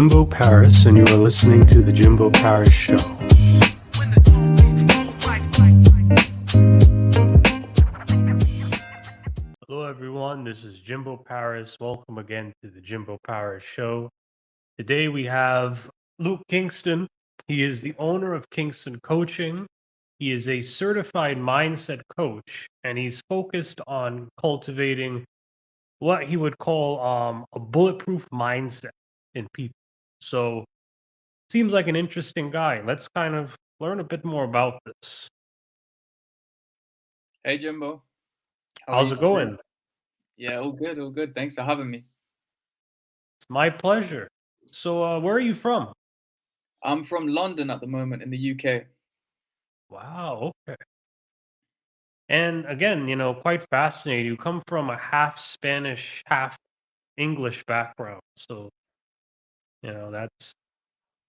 Jimbo Paris, and you are listening to The Jimbo Paris Show. Hello, everyone. This is Jimbo Paris. Welcome again to The Jimbo Paris Show. Today we have Luke Kingston. He is the owner of Kingston Coaching. He is a certified mindset coach, and he's focused on cultivating what he would call a bulletproof mindset in people. So seems like an interesting guy. Let's kind of learn a bit more about this. Hey Jimbo, how are How's you it today? going? Yeah, all good, all good. Thanks for having me. It's my pleasure. So where are you from? I'm from London at the moment in the UK. Wow, okay. And again, quite fascinating. You come from a half Spanish, half English background. So,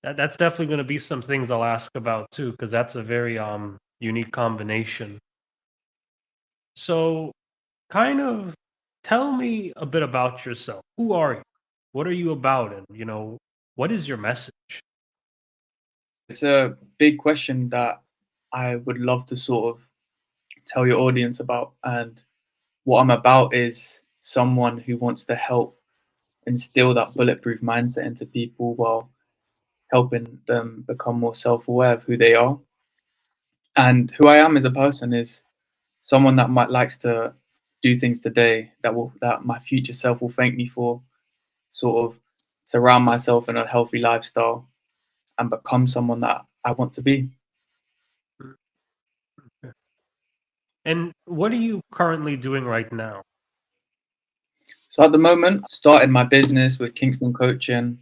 that's definitely going to be some things I'll ask about too, because that's a very unique combination. So, kind of tell me a bit about yourself. Who are you? What are you about? And, what is your message? It's a big question that I would love to sort of tell your audience about. And what I'm about is someone who wants to help instill that bulletproof mindset into people while helping them become more self-aware of who they are. And who I am as a person is someone that might likes to do things today that my future self will thank me for, sort of surround myself in a healthy lifestyle and become someone that I want to be. Mm, okay. And what are you currently doing right now? So at the moment, started my business with Kingston Coaching.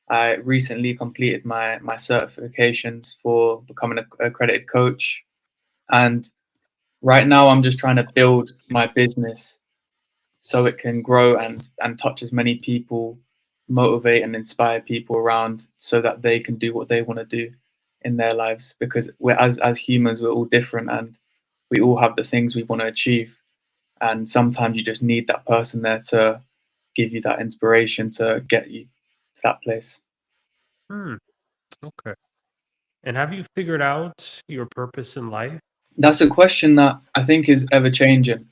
I recently completed my certifications for becoming an accredited coach. And right now I'm just trying to build my business so it can grow and touch as many people, motivate and inspire people around so that they can do what they want to do in their lives, because we're as humans we're all different and we all have the things we want to achieve, and sometimes you just need that person there to give you that inspiration to get you to that place. Hmm. Okay. And have you figured out your purpose in life? That's a question that I think is ever changing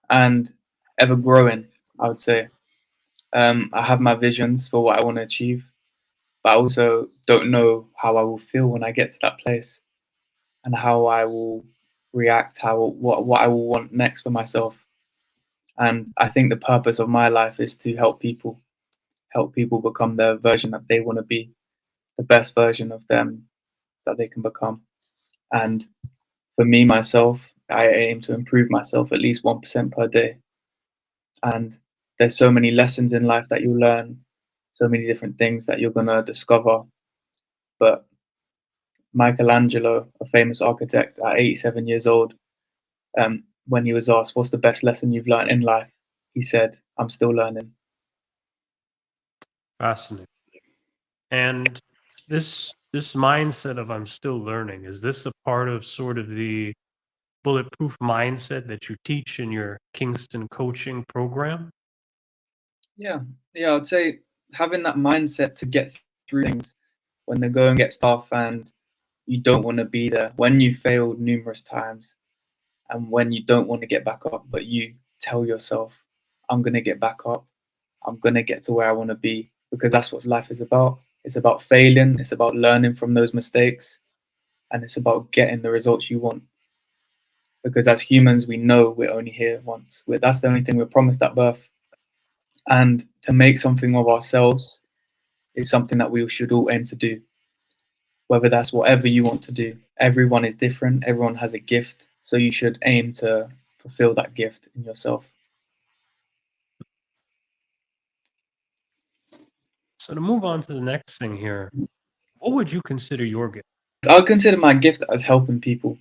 and ever growing, I would say. I have my visions for what I want to achieve, but I also don't know how I will feel when I get to that place and how I will react, how what I will want next for myself. And I think the purpose of my life is to help people become the version that they want to be, the best version of them that they can become. And for me myself, I aim to improve myself at least 1% per day. And there's so many lessons in life that you learn, so many different things that you're gonna discover. But Michelangelo, a famous architect at 87 years old, when he was asked, "What's the best lesson you've learned in life?" he said, "I'm still learning." Fascinating. And this mindset of I'm still learning, is this a part of sort of the bulletproof mindset that you teach in your Kingston coaching program? Yeah, yeah, I'd say having that mindset to get through things when the going gets tough and you don't want to be there, when you failed numerous times, and when you don't want to get back up, but you tell yourself, "I'm gonna get back up. I'm gonna get to where I want to be," because that's what life is about. It's about failing. It's about learning from those mistakes, and it's about getting the results you want. Because as humans, we know we're only here once. That's the only thing we're promised at birth. And to make something of ourselves is something that we should all aim to do, whether that's whatever you want to do. Everyone is different, everyone has a gift, so you should aim to fulfill that gift in yourself. So to move on to the next thing here, what would you consider your gift? I would consider my gift as helping people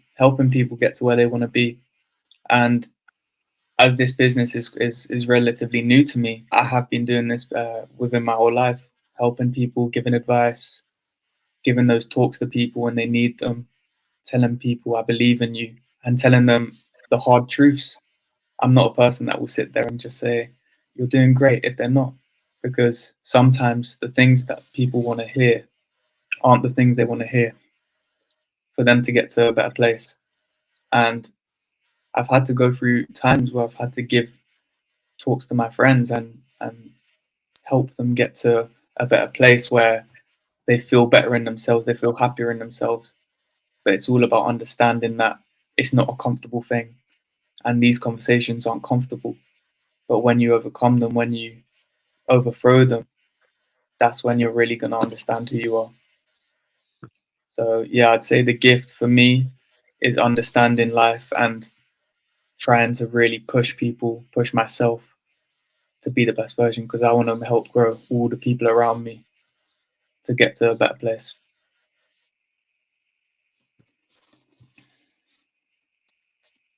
get to where they want to be. And as this business is relatively new to me, I have been doing this within my whole life, helping people, giving advice, giving those talks to people when they need them, telling people I believe in you, and telling them the hard truths. I'm not a person that will sit there and just say, "You're doing great," if they're not. because sometimes the things that people want to hear aren't the things they want to hear for them to get to a better place. And I've had to go through times where I've had to give talks to my friends and help them get to a better place where they feel better in themselves, they feel happier in themselves. But it's all about understanding that it's not a comfortable thing, and these conversations aren't comfortable. But when you overcome them, when you overthrow them, that's when you're really going to understand who you are. So, yeah, I'd say the gift for me is understanding life and trying to really push people, push myself to be the best version, because I want to help grow all the people around me to get to a better place.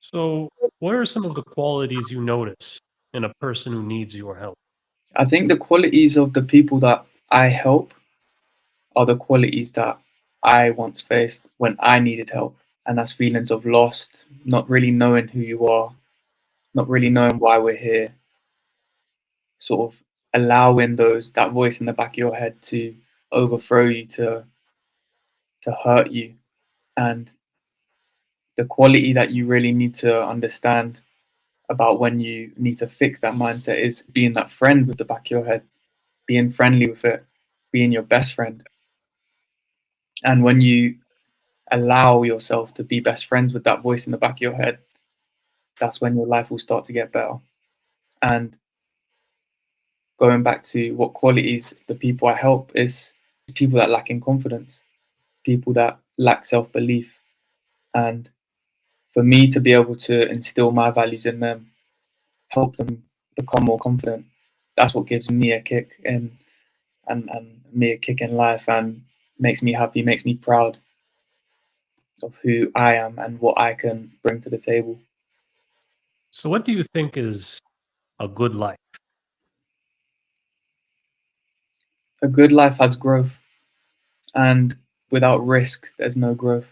So, what are some of the qualities you notice in a person who needs your help? I think the qualities of the people that I help are the qualities that I once faced when I needed help. And that's feelings of lost, not really knowing who you are, not really knowing why we're here, sort of allowing that voice in the back of your head to overthrow you, to hurt you. And the quality that you really need to understand about when you need to fix that mindset is being that friend with the back of your head, being friendly with it, being your best friend. And when you allow yourself to be best friends with that voice in the back of your head, that's when your life will start to get better. And going back to what qualities the people I help is people that lack in confidence, people that lack self belief. And for me to be able to instill my values in them, help them become more confident, that's what gives me a kick and me a kick in life and makes me happy, makes me proud of who I am and what I can bring to the table. So, what do you think is a good life? A good life has growth, and without risk, there's no growth.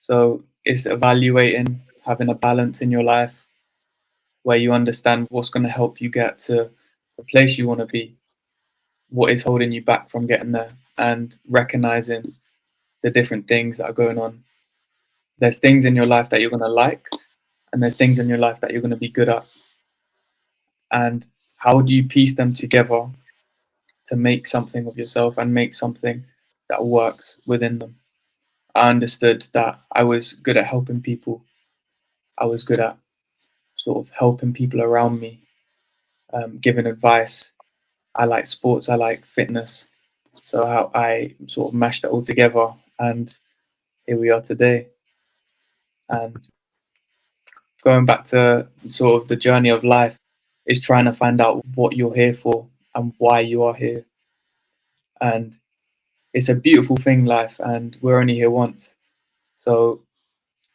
So it's evaluating, having a balance in your life where you understand what's going to help you get to the place you want to be, what is holding you back from getting there, and recognizing the different things that are going on. There's things in your life that you're going to like, and there's things in your life that you're going to be good at. And how do you piece them together to make something of yourself and make something that works within them? I understood that I was good at helping people. I was good at sort of helping people around me, giving advice. I like sports, I like fitness. So how I sort of mashed it all together, and here we are today. And going back to sort of the journey of life is trying to find out what you're here for and why you are here. And it's a beautiful thing, life, and we're only here once. So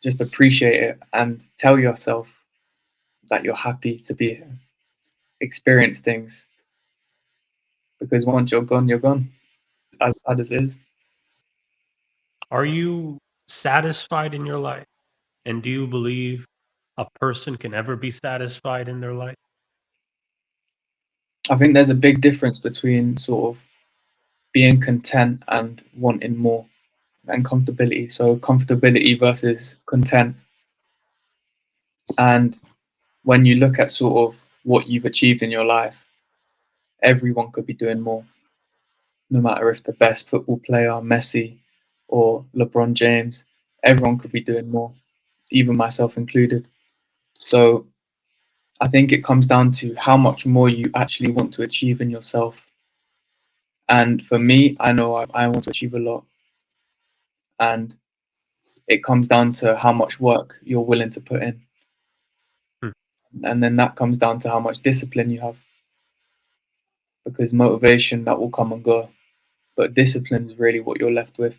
just appreciate it and tell yourself that you're happy to be here. Experience things, because once you're gone, you're gone. As sad as it is. Are you satisfied in your life? And do you believe a person can ever be satisfied in their life? I think there's a big difference between sort of being content and wanting more, and comfortability. So comfortability versus content. And when you look at sort of what you've achieved in your life, everyone could be doing more. No matter if the best football player, Messi or LeBron James, everyone could be doing more, even myself included. So I think it comes down to how much more you actually want to achieve in yourself. And for me, I know I want to achieve a lot. And it comes down to how much work you're willing to put in. Hmm. And then that comes down to how much discipline you have. Because motivation, that will come and go. But discipline is really what you're left with.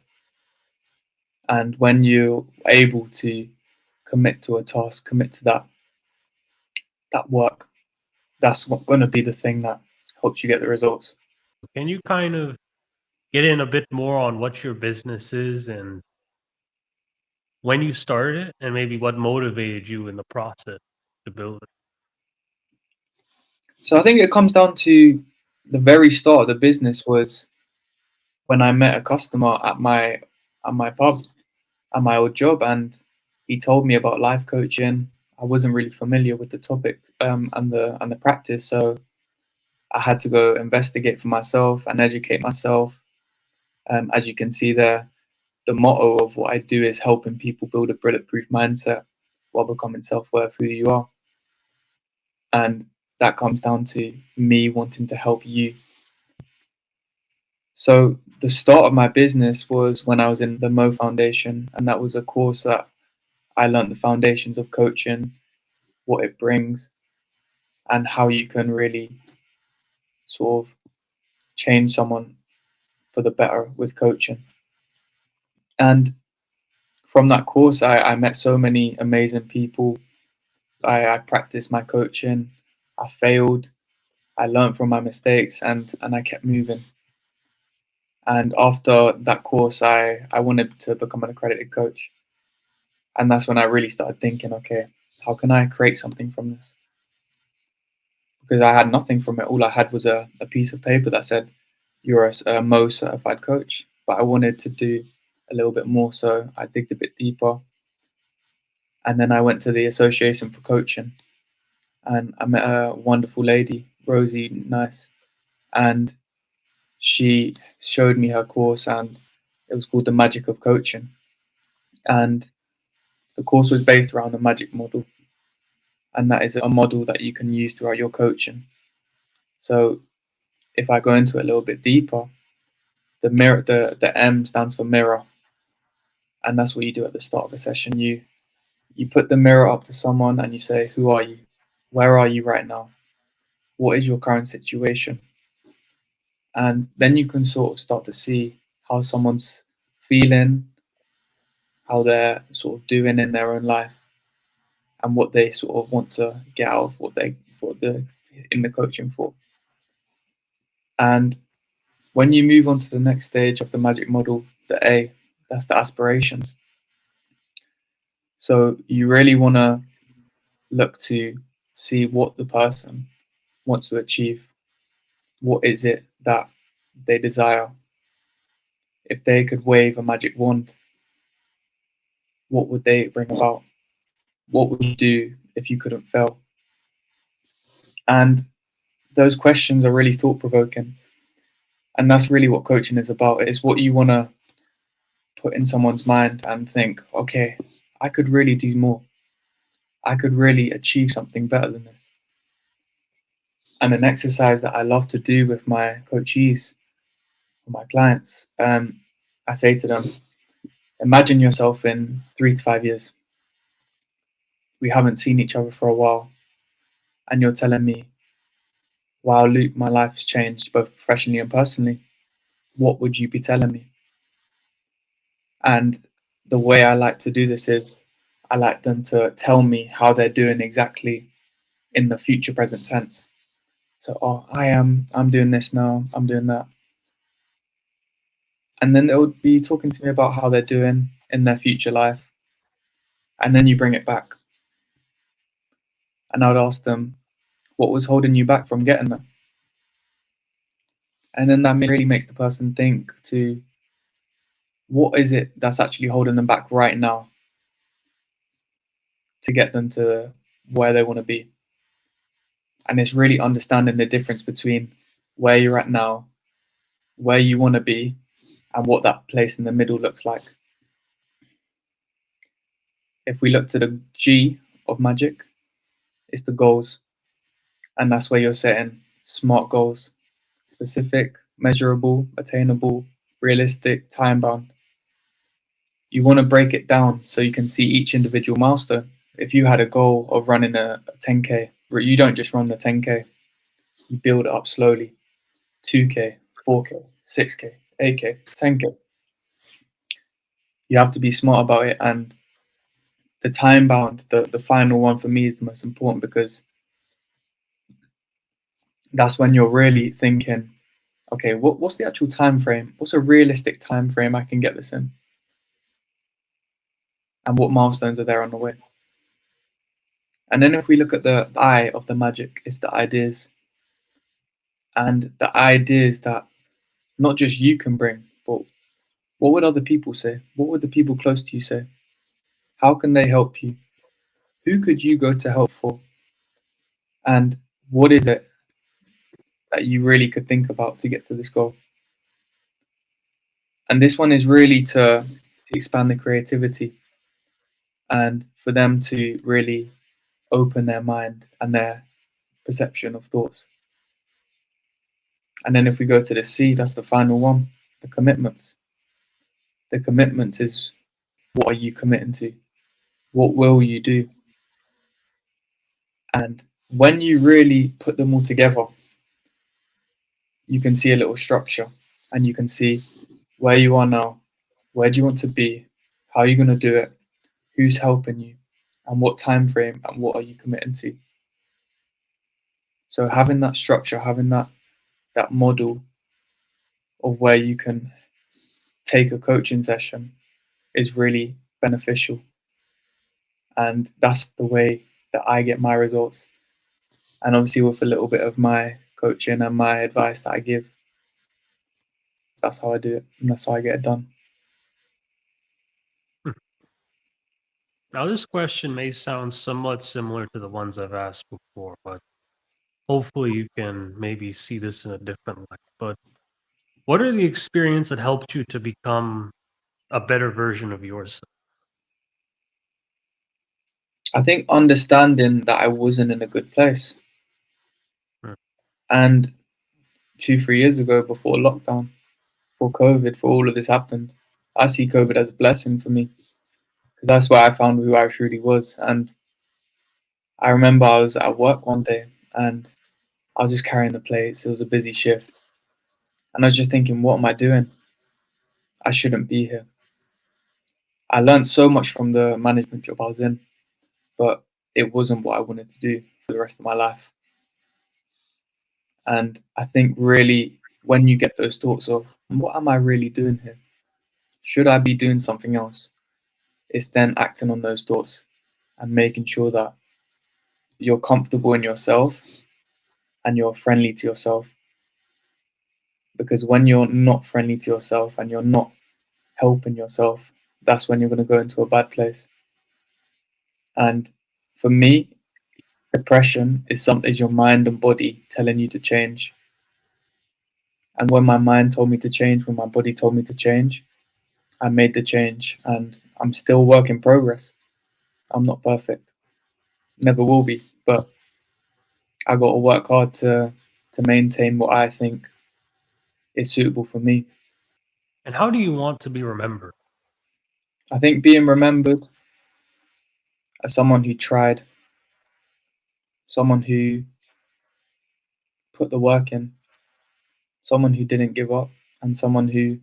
And when you're able to commit to a task, commit to that work, that's going to be the thing that helps you get the results. Can you kind of get in a bit more on what your business is and when you started it and maybe what motivated you in the process to build it? So I think it comes down to the very start of the business was when I met a customer at my pub at my old job, and he told me about life coaching. I wasn't really familiar with the topic and the practice, so I had to go investigate for myself and educate myself. As you can see there, the motto of what I do is helping people build a bulletproof mindset while becoming self-aware of who you are. And that comes down to me wanting to help you. So the start of my business was when I was in the Mo Foundation, and that was a course that I learned the foundations of coaching, what it brings, and how you can really sort of change someone for the better with coaching. And from that course, I met so many amazing people. I practiced my coaching. I failed. I learned from my mistakes, and I kept moving. And after that course, I wanted to become an accredited coach. And that's when I really started thinking, okay, how can I create something from this? Because I had nothing from it. All I had was a piece of paper that said, you're a Mo certified coach. But I wanted to do a little bit more. So I digged a bit deeper. And then I went to the Association for Coaching. And I met a wonderful lady, Rosie Nice. And she showed me her course, and it was called The Magic of Coaching. And the course was based around the magic model. And that is a model that you can use throughout your coaching. So if I go into it a little bit deeper, the M stands for mirror, and that's what you do at the start of a session. You put the mirror up to someone and you say, who are you? Where are you right now? What is your current situation? And then you can sort of start to see how someone's feeling, how they're sort of doing in their own life, and what they sort of want to get out of what they're in the coaching for. And when you move on to the next stage of the magic model, the A, that's the aspirations. So you really want to look to see what the person wants to achieve. What is it that they desire? If they could wave a magic wand, what would they bring about? What would you do if you couldn't fail? And those questions are really thought provoking. And that's really what coaching is about. It's what you want to put in someone's mind and think, okay, I could really do more. I could really achieve something better than this. And an exercise that I love to do with my coachees, my clients, I say to them, imagine yourself in 3 to 5 years. We haven't seen each other for a while, and you're telling me, wow, Luke, my life has changed both professionally and personally. What would you be telling me? And the way I like to do this is I like them to tell me how they're doing exactly in the future present tense. So, oh, I'm doing this now, I'm doing that. And then they'll be talking to me about how they're doing in their future life. And then you bring it back. And I would ask them, what was holding you back from getting there? And then that really makes the person think to what is it that's actually holding them back right now to get them to where they want to be. And it's really understanding the difference between where you're at now, where you want to be, and what that place in the middle looks like. If we look to the G of magic, it's the goals. And that's where you're setting smart goals, specific, measurable, attainable, realistic, time bound. You want to break it down so you can see each individual milestone. If you had a goal of running a 10K, you don't just run the 10K, you build it up slowly. 2K, 4K, 6K, 8K, 10K. You have to be smart about it. And the time bound, the final one for me is the most important, because that's when you're really thinking, okay, what's the actual time frame? What's a realistic time frame I can get this in? And what milestones are there on the way? And then if we look at the I of the magic, it's the ideas. And the idea is that not just you can bring, but what would other people say? What would the people close to you say? How can they help you? Who could you go to help for? And what is it that you really could think about to get to this goal? And this one is really to expand the creativity and for them to really open their mind and their perception of thoughts. And then if we go to the C, that's the final one, the commitments. The commitments is, what are you committing to? What will you do? And when you really put them all together, you can see a little structure and you can see where you are now, where do you want to be, how are you going to do it, who's helping you, and what time frame and what are you committing to. So having that structure, having that model of where you can take a coaching session is really beneficial. And that's the way that I get my results. And obviously with a little bit of my coaching and my advice that I give, that's how I do it and that's how I get it done. Hmm. Now, this question may sound somewhat similar to the ones I've asked before, but hopefully you can maybe see this in a different light. But what are the experience that helped you to become a better version of yourself? I think understanding that I wasn't in a good place. Hmm. And 2, 3 years ago, before lockdown, before COVID, before all of this happened, I see COVID as a blessing for me because that's where I found who I truly was. And I remember I was at work one day and I was just carrying the plates. It was a busy shift. And I was just thinking, what am I doing? I shouldn't be here. I learned so much from the management job I was in, but it wasn't what I wanted to do for the rest of my life. And I think really when you get those thoughts of, what am I really doing here? Should I be doing something else? It's then acting on those thoughts and making sure that you're comfortable in yourself and you're friendly to yourself. Because when you're not friendly to yourself and you're not helping yourself, that's when you're going to go into a bad place. And for me, depression is your mind and body telling you to change. And when my mind told me to change, when my body told me to change, I made the change. And I'm still work in progress. I'm not perfect, never will be, but I got to work hard to maintain what I think is suitable for me. And how do you want to be remembered? I think being remembered as someone who tried, someone who put the work in, someone who didn't give up, and someone who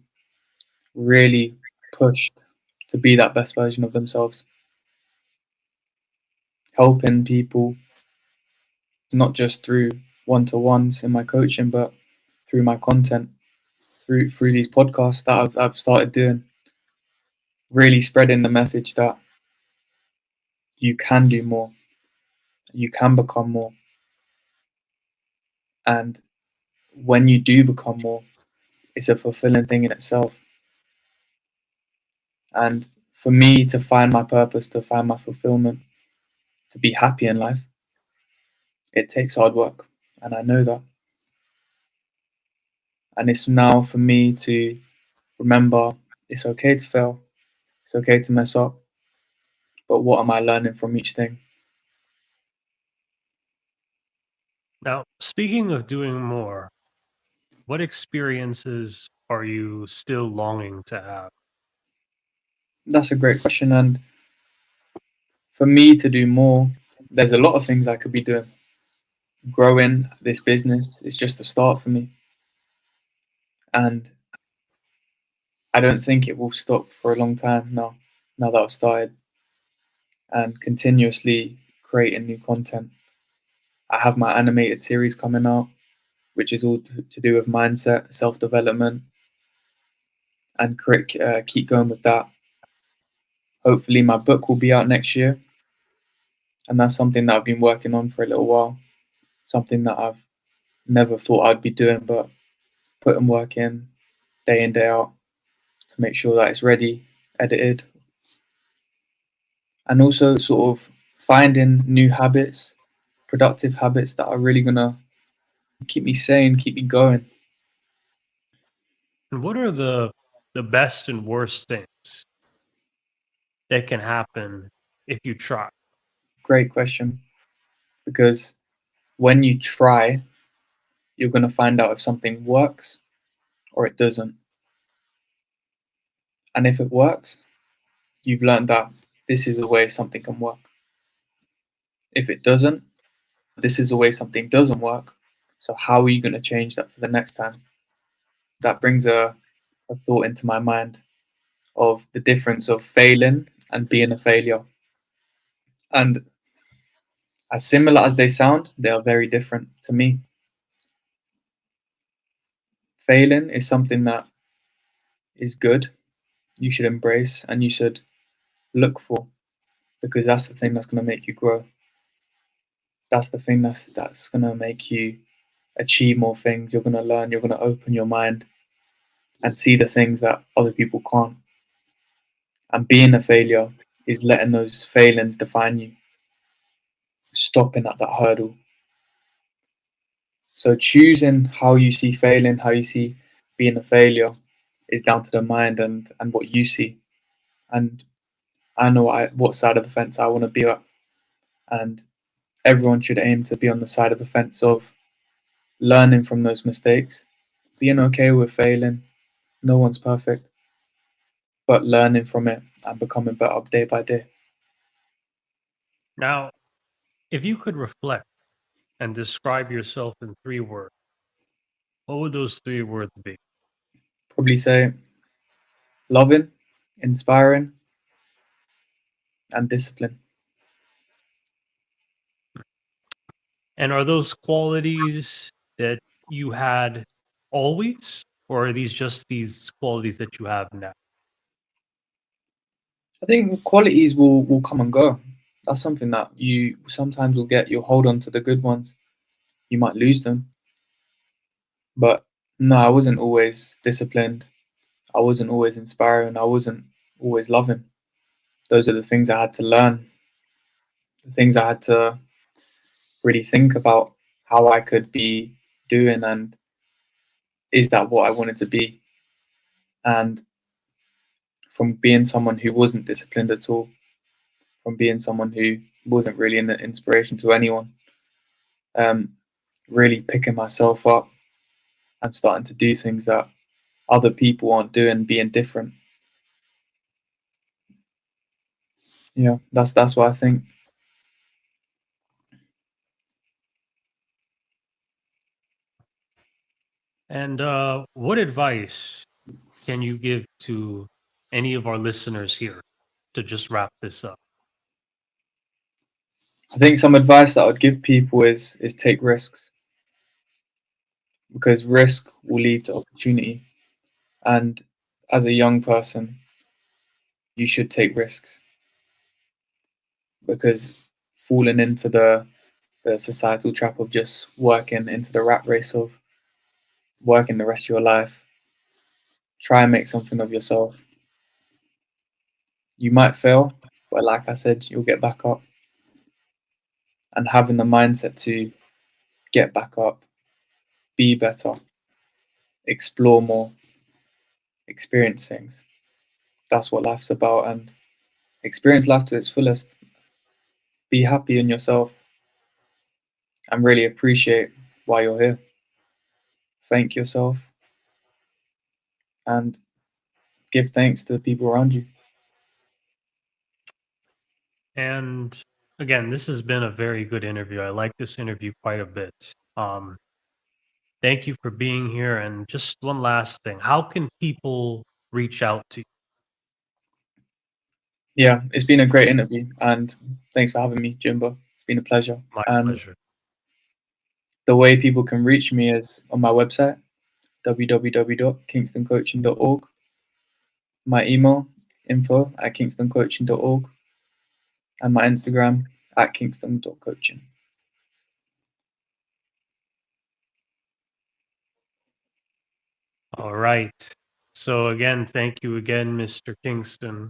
really pushed to be that best version of themselves, helping people not just through one-to-ones in my coaching, but through my content, through these podcasts that I've started doing, really spreading the message that you can do more, you can become more, and when you do become more, it's a fulfilling thing in itself. And for me to find my purpose, to find my fulfillment, to be happy in life, it takes hard work, and I know that. And it's now for me to remember it's okay to fail, it's okay to mess up, but what am I learning from each thing? Now, speaking of doing more, what experiences are you still longing to have? That's a great question. And for me to do more, there's a lot of things I could be doing. Growing this business is just a start for me. And I don't think it will stop for a long time now that I've started and continuously creating new content. I have my animated series coming out, which is all to do with mindset, self development, and keep going with that. Hopefully, my book will be out next year, and that's something that I've been working on for a little while. Something that I've never thought I'd be doing, but putting work in day out to make sure that it's ready, edited, and also sort of finding new habits, productive habits that are really gonna keep me sane, keep me going. And what are the best and worst things that can happen if you try? Great question, because when you try, you're gonna find out if something works or it doesn't. And if it works, you've learned that this is the way something can work. If it doesn't, this is the way something doesn't work. So how are you going to change that for the next time? That brings a thought into my mind of the difference of failing and being a failure. And as similar as they sound, they are very different to me. Failing is something that is good, you should embrace and you should look for, because that's the thing that's going to make you grow. That's the thing that's going to make you achieve more things. You're going to learn, you're going to open your mind and see the things that other people can't. And being a failure is letting those failings define you, stopping at that hurdle. So choosing how you see failing, how you see being a failure is down to the mind and what you see. And I know what side of the fence I want to be at. And everyone should aim to be on the side of the fence of learning from those mistakes, being okay with failing. No one's perfect, but learning from it and becoming better day by day. Now, if you could reflect and describe yourself in 3 words, what would those 3 words be? Probably say loving, inspiring, and discipline. And are those qualities that you had always, or are these just these qualities that you have now? I think qualities will come and go. That's something that you sometimes will get. You'll hold on to the good ones. You might lose them. But no, I wasn't always disciplined. I wasn't always inspiring. I wasn't always loving. Those are the things I had to learn. The things I had to really think about how I could be doing and is that what I wanted to be? And from being someone who wasn't disciplined at all, from being someone who wasn't really an inspiration to anyone, um, really picking myself up and starting to do things that other people aren't doing, being different. Yeah, that's what I think. And what advice can you give to any of our listeners here to just wrap this up? I think some advice that I would give people is take risks, because risk will lead to opportunity. And as a young person, you should take risks, because falling into the societal trap of just working into the rat race of working the rest of your life, try and make something of yourself. You might fail, but like I said, you'll get back up. And having the mindset to get back up, be better, explore more, experience things. That's what life's about, and experience life to its fullest. Be happy in yourself and really appreciate why you're here. Thank yourself and give thanks to the people around you. And again, this has been a very good interview. I like this interview quite a bit. Thank you for being here. And just one last thing, how can people reach out to you? Yeah, it's been a great interview, and thanks for having me, Jimbo. It's been a pleasure. My And pleasure. the way people can reach me is on my website, www.kingstoncoaching.org. My email, info@kingstoncoaching.org, and my Instagram @kingston.coaching. All right. So again, thank you again, Mr. Kingston.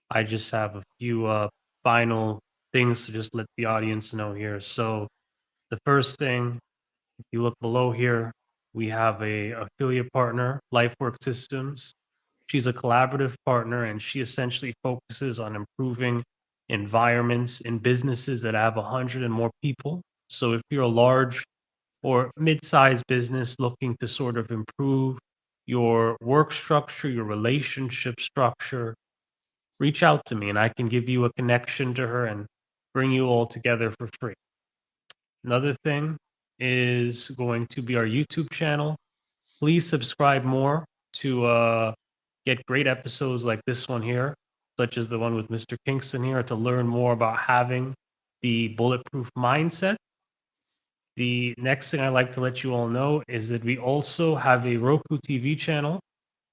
I just have a few final things to just let the audience know here. So the first thing, if you look below here, we have a affiliate partner, LifeWork Systems. She's a collaborative partner, and she essentially focuses on improving environments in businesses that have 100 and more people. So if you're a large or mid-sized business looking to sort of improve your work structure, your relationship structure, reach out to me and I can give you a connection to her and bring you all together for free. Another thing is going to be our YouTube channel. Please subscribe more to get great episodes like this one here, such as the one with Mr. Kingston here, to learn more about having the bulletproof mindset. The next thing I'd like to let you all know is that we also have a Roku TV channel.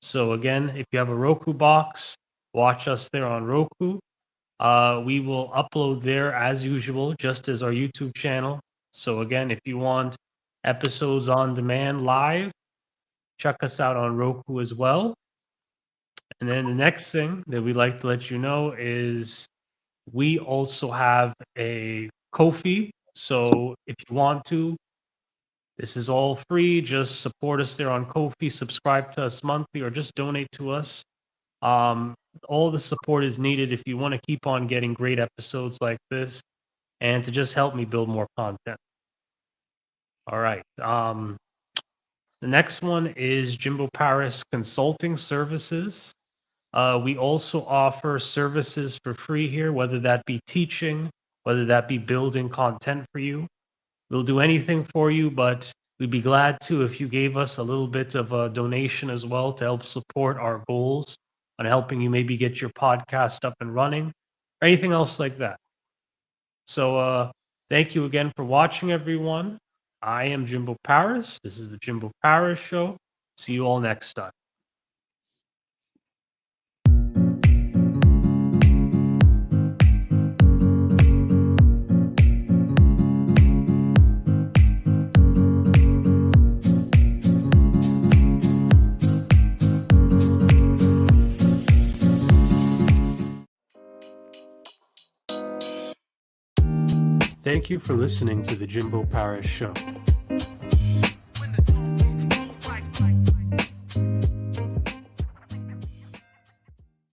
So again, if you have a Roku box, watch us there on Roku. We will upload there as usual, just as our YouTube channel. So again, if you want episodes on demand live, check us out on Roku as well. And then the next thing that we'd like to let you know is we also have a Ko-fi. So if you want to, this is all free. Just support us there on Ko-fi, subscribe to us monthly, or just donate to us. All the support is needed if you want to keep on getting great episodes like this and to just help me build more content. All right. The next one is Jimbo Paris Consulting Services. We also offer services for free here, whether that be teaching, whether that be building content for you. We'll do anything for you, but we'd be glad to if you gave us a little bit of a donation as well to help support our goals on helping you maybe get your podcast up and running, or anything else like that. So thank you again for watching, everyone. I am Jimbo Paris. This is the Jimbo Paris Show. See you all next time. Thank you for listening to the Jimbo Paris Show.